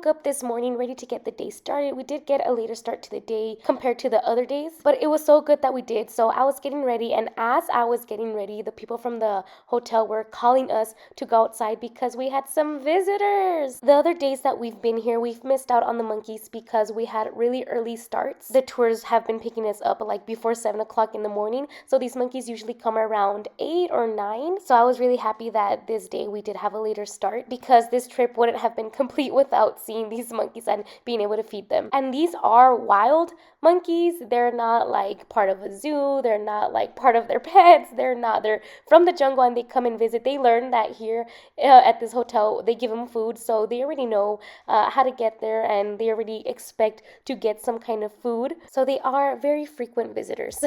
woke up this morning ready to get the day started. We did get a later start to the day compared to the other days, but it was so good that we did. So I was getting ready, and as I was getting ready, the people from the hotel were calling us to go outside because we had some visitors. The other days that we've been here, we've missed out on the monkeys because we had really early starts. The tours have been picking us up like before 7 o'clock in the morning, so these monkeys usually come around 8 or 9. So I was really happy that this day we did have a later start, because this trip wouldn't have been complete without seeing these monkeys and being able to feed them. And these are wild monkeys. They're not like part of a zoo. They're not like part of their pets. They're from the jungle, and they come and visit. They learn that here at this hotel they give them food, so they already know how to get there, and they already expect to get some kind of food. So they are very frequent visitors.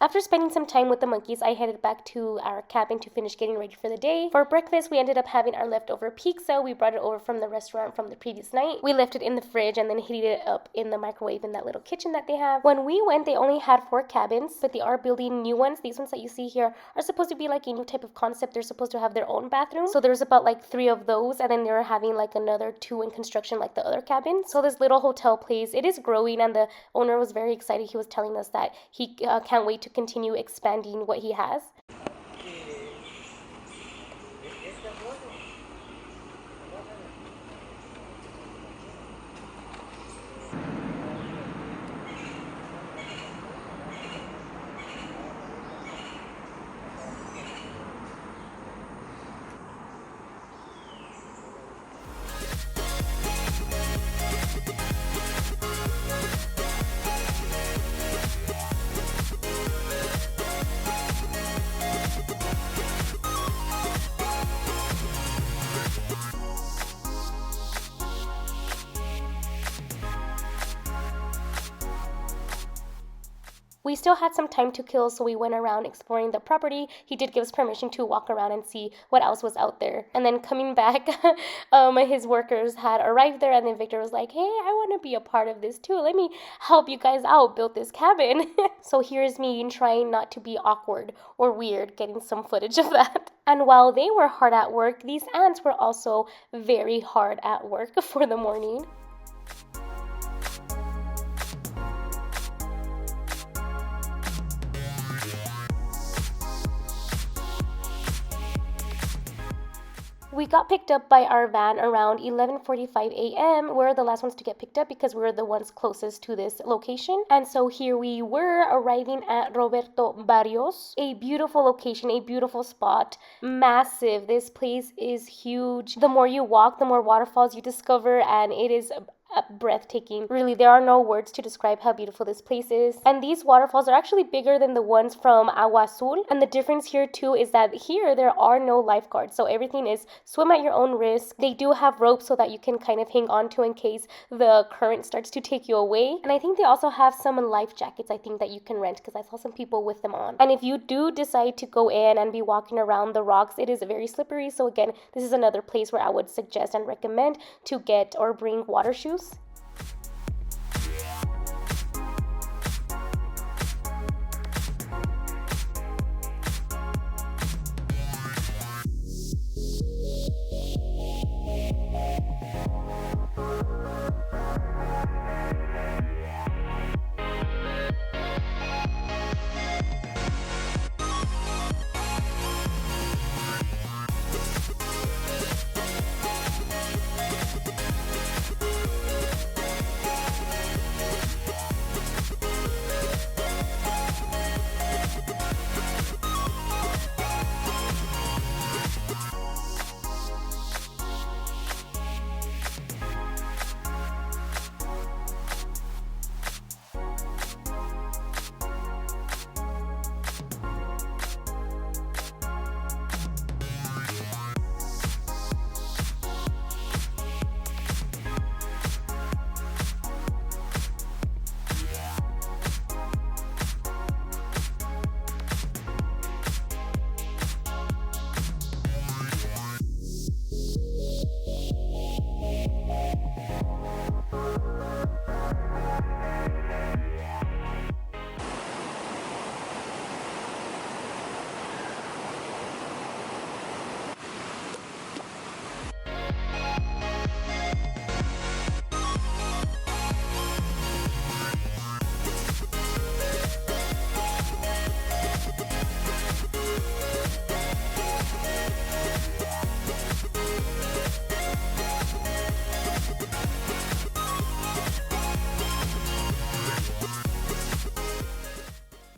After spending some time with the monkeys, I headed back to our cabin to finish getting ready for the day. For breakfast, we ended up having our leftover pizza. We brought it over from the restaurant from the previous night. We left it in the fridge and then heated it up in the microwave in that little kitchen that they have. When we went, they only had 4 cabins, but they are building new ones. These ones that you see here are supposed to be like a new type of concept. They're supposed to have their own bathroom. So there's about like 3 of those, and then they're having like another 2 in construction like the other cabins. So this little hotel place, it is growing, and the owner was very excited. He was telling us that he can't wait to continue expanding what he has. We still had some time to kill, so we went around exploring the property. He did give us permission to walk around and see what else was out there. And then coming back, his workers had arrived there, and then Victor was like, hey, I want to be a part of this too. Let me help you guys out build this cabin. So here's me trying not to be awkward or weird, getting some footage of that. And while they were hard at work, these ants were also very hard at work for the morning. We got picked up by our van around 11:45 a.m. We're the last ones to get picked up because we were the ones closest to this location. And so here we were arriving at Roberto Barrios, a beautiful location, a beautiful spot, massive. This place is huge. The more you walk, the more waterfalls you discover, and it is breathtaking. Really, there are no words to describe how beautiful this place is. And these waterfalls are actually bigger than the ones from Agua Azul. And the difference here too is that here there are no lifeguards, so everything is swim at your own risk. They do have ropes so that you can kind of hang on to in case the current starts to take you away. And I think they also have some life jackets, I think, that you can rent, because I saw some people with them on. And if you do decide to go in and be walking around the rocks, it is very slippery. So again, this is another place where I would suggest and recommend to get or bring water shoes.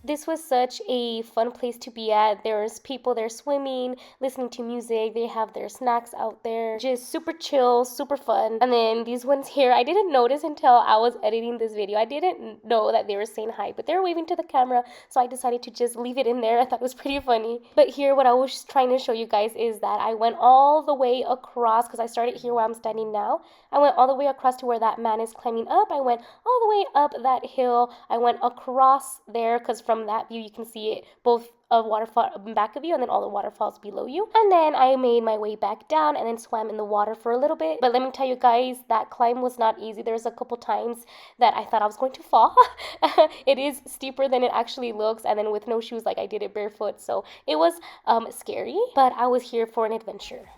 This was such a fun place to be at. There's people there swimming, listening to music. They have their snacks out there. Just super chill, super fun. And then these ones here, I didn't notice until I was editing this video. I didn't know that they were saying hi, but they were waving to the camera, so I decided to just leave it in there. I thought it was pretty funny. But here, what I was trying to show you guys is that I went all the way across, because I started here where I'm standing now. I went all the way across to where that man is climbing up. I went all the way up that hill. I went across there, because from that view you can see it, both a waterfall back of you and then all the waterfalls below you. And then I made my way back down and then swam in the water for a little bit. But let me tell you guys, that climb was not easy. There was a couple times that I thought I was going to fall. It is steeper than it actually looks, and then with no shoes, like I did it barefoot, so it was scary, but I was here for an adventure.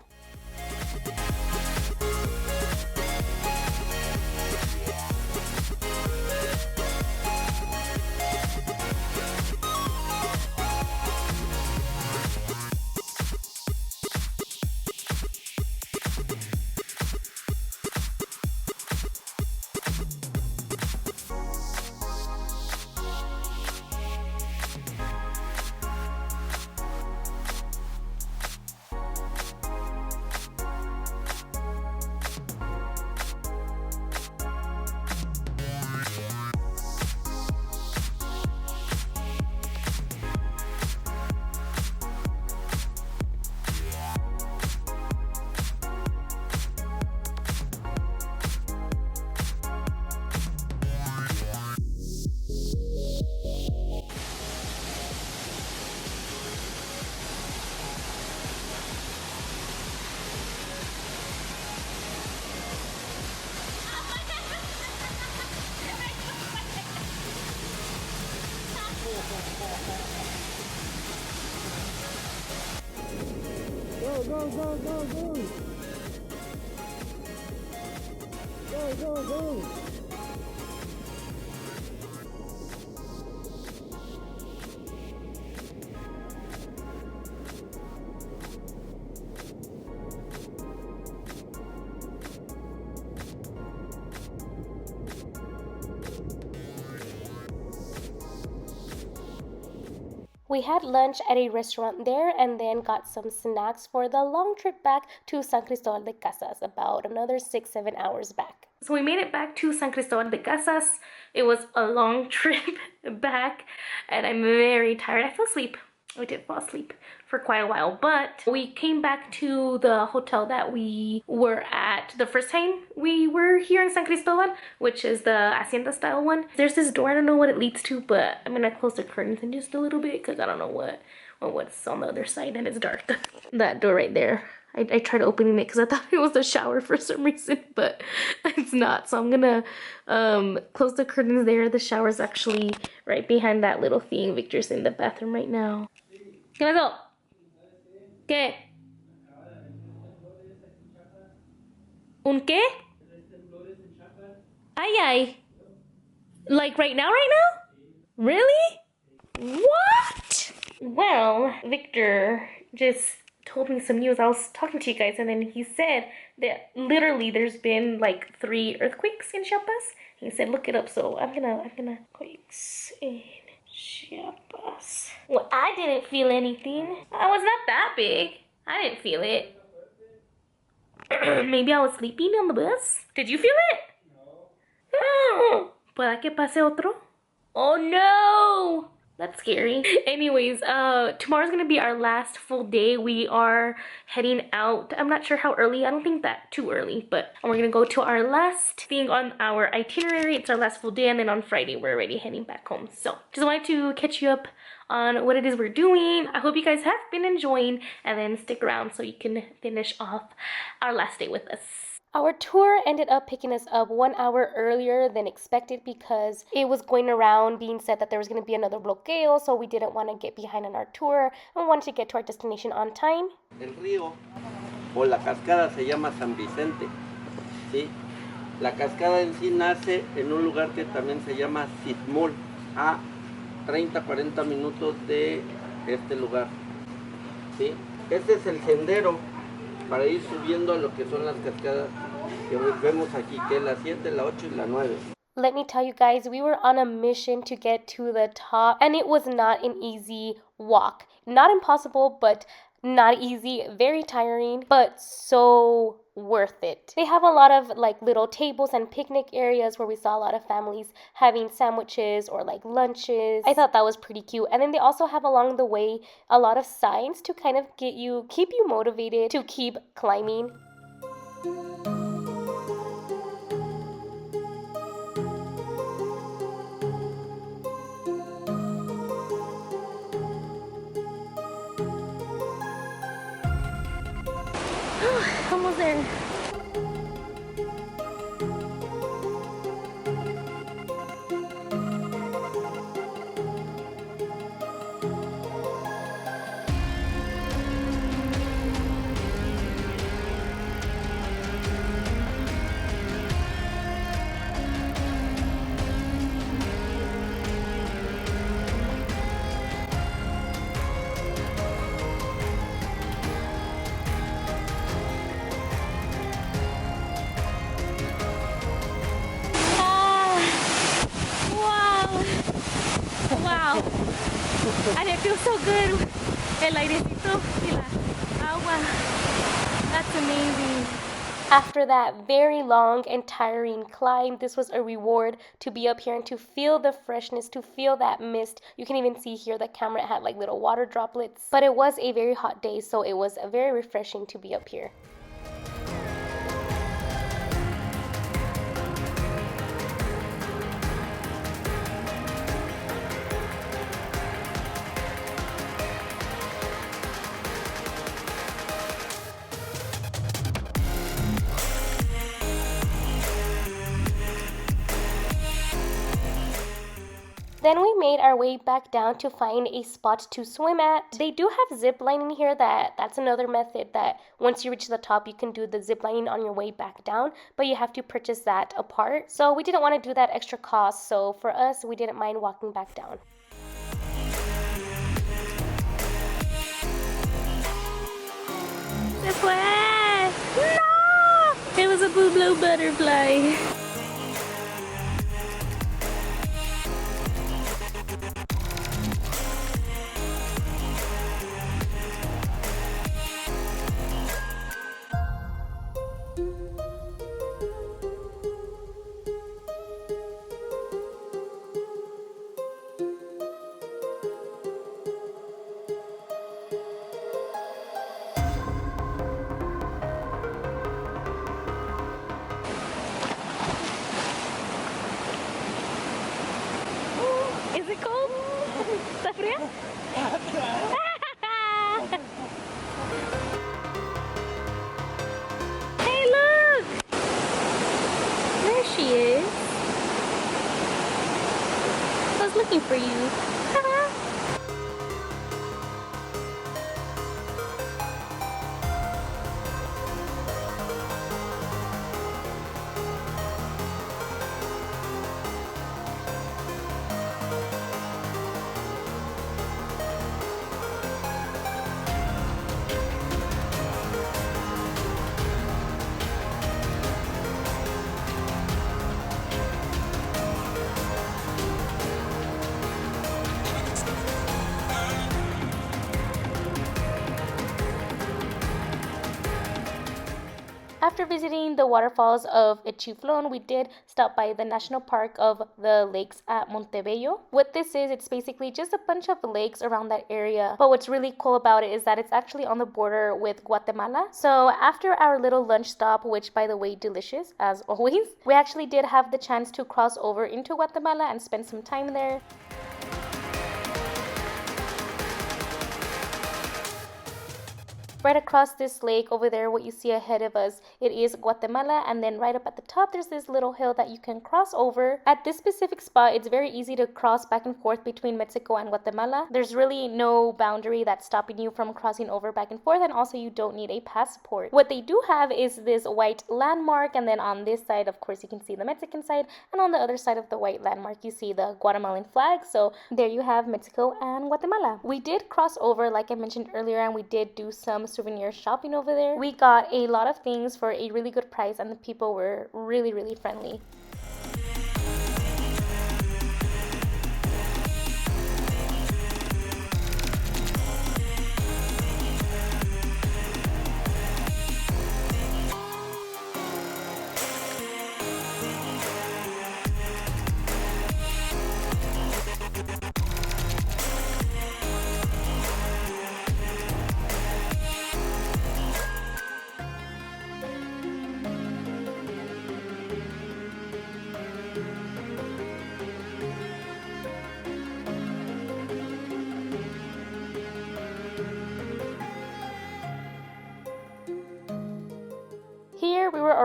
Go, go, go, go, go! Go, go, go! We had lunch at a restaurant there and then got some snacks for the long trip back to San Cristobal de Casas, about another 6-7 hours back. So we made it back to San Cristobal de Casas. It was a long trip back and I'm very tired. I fell asleep. I did fall asleep for quite a while, but we came back to the hotel that we were at the first time we were here in San Cristobal, which is the hacienda style one. There's this door, I don't know what it leads to, but I'm gonna close the curtains in just a little bit because I don't know what's on the other side and it's dark. That door right there. I tried opening it because I thought it was a shower for some reason, but it's not. So I'm gonna close the curtains there. The shower's actually right behind that little thing. Victor's in the bathroom right now. ¿Qué pasó? ¿Qué? ¿Un qué? Ay, ay. Like right now? Really? What? Well, Victor just told me some news. I was talking to you guys and then he said that literally there's been like 3 earthquakes in Chiapas. He said look it up, so I'm gonna quakes in Chiapas. Well, I didn't feel anything. I was not that big. I didn't feel it. Maybe I was sleeping on the bus. Did you feel it? No. ¿Pueda que pase otro? Oh no! That's scary. Anyways, tomorrow's gonna be our last full day. We are heading out. I'm not sure how early. I don't think that too early, but we're gonna go to our last thing on our itinerary. It's our last full day, and then on Friday we're already heading back home. So just wanted to catch you up on what it is we're doing. I hope you guys have been enjoying, and then stick around so you can finish off our last day with us. Our tour ended up picking us up 1 hour earlier than expected because it was going around being said that there was going to be another bloqueo, so we didn't want to get behind on our tour and we wanted to get to our destination on time. El río o la cascada se llama San Vicente, ¿sí? La cascada en sí nace en un lugar que también se llama Sitmol, a 30-40 minutos de este lugar, ¿sí? Este es el sendero para ir subiendo a lo que son las cascadas que vemos aquí, que es la 7, la 8 y la 9. Let me tell you guys, we were on a mission to get to the top, and it was not an easy walk. Not impossible, but not easy, very tiring, but so worth it. They have a lot of like little tables and picnic areas where we saw a lot of families having sandwiches or like lunches. I thought that was pretty cute. And then they also have along the way a lot of signs to kind of keep you motivated to keep climbing. Almost there. Wow, and it feels so good. El airecito y la agua. That's amazing. After that very long and tiring climb, this was a reward to be up here and to feel the freshness, to feel that mist. You can even see here the camera had like little water droplets. But it was a very hot day, so it was very refreshing to be up here. Then we made our way back down to find a spot to swim at. They do have zip lining here. That's another method that once you reach the top, you can do the zip lining on your way back down, but you have to purchase that apart. So we didn't want to do that extra cost. So for us, we didn't mind walking back down. Se fue! No! It was a blue butterfly. Is it cold? ¿Está fría? Hey, look! There she is. I was looking for you. After visiting the waterfalls of Chiflon, we did stop by the national park of the lakes at Montebello. What this is, it's basically just a bunch of lakes around that area. But what's really cool about it is that it's actually on the border with Guatemala. So after our little lunch stop, which by the way, delicious as always, we actually did have the chance to cross over into Guatemala and spend some time there. Right across this lake over there, what you see ahead of us, it is Guatemala, and then right up at the top there's this little hill that you can cross over. At this specific spot, it's very easy to cross back and forth between Mexico and Guatemala. There's really no boundary that's stopping you from crossing over back and forth, and also you don't need a passport. What they do have is this white landmark, and then on this side, of course, you can see the Mexican side, and on the other side of the white landmark you see the Guatemalan flag. So there you have Mexico and Guatemala. We did cross over, like I mentioned earlier, and we did do some souvenir shopping over there. We got a lot of things for a really good price, and the people were really, really friendly.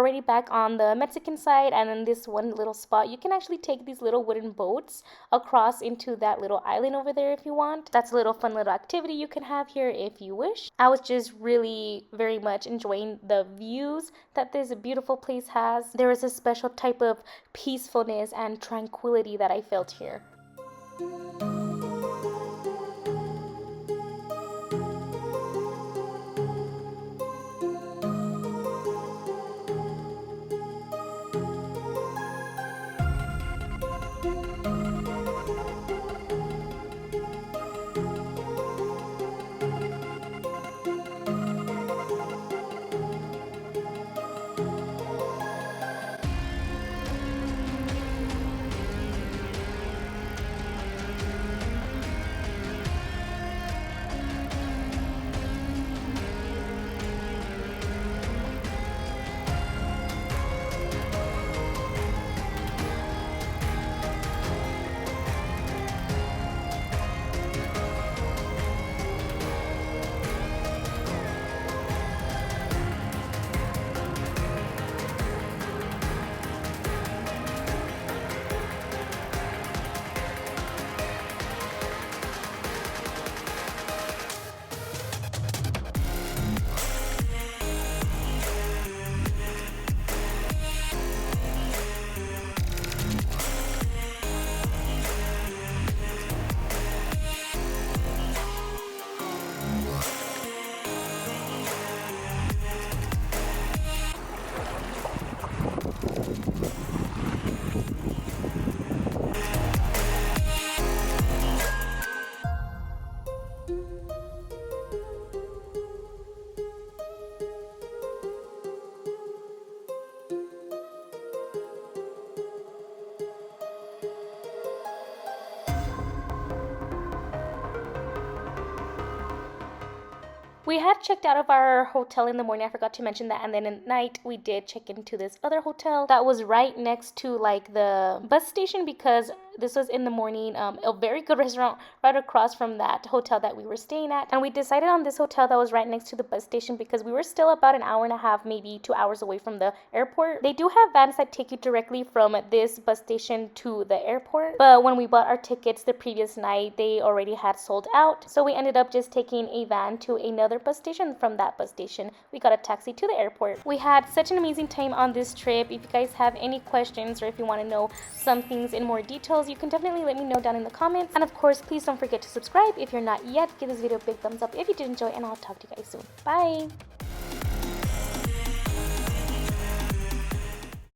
already back on the Mexican side, and in this one little spot, you can actually take these little wooden boats across into that little island over there if you want. That's a little fun little activity you can have here if you wish. I was just really very much enjoying the views that this beautiful place has. There is a special type of peacefulness and tranquility that I felt here. We had checked out of our hotel in the morning. I forgot to mention that. And then at night, we did check into this other hotel that was right next to like the bus station, because this was in the morning. A very good restaurant right across from that hotel that we were staying at. And we decided on this hotel that was right next to the bus station because we were still about an hour and a half, maybe 2 hours away from the airport. They do have vans that take you directly from this bus station to the airport. But when we bought our tickets the previous night, they already had sold out. So we ended up just taking a van to another bus station. From that bus station, we got a taxi to the airport. We had such an amazing time on this trip. If you guys have any questions or if you want to know some things in more details, you can definitely let me know down in the comments. And of course, please don't forget to subscribe if you're not yet. Give this video a big thumbs up if you did enjoy, and I'll talk to you guys soon. Bye!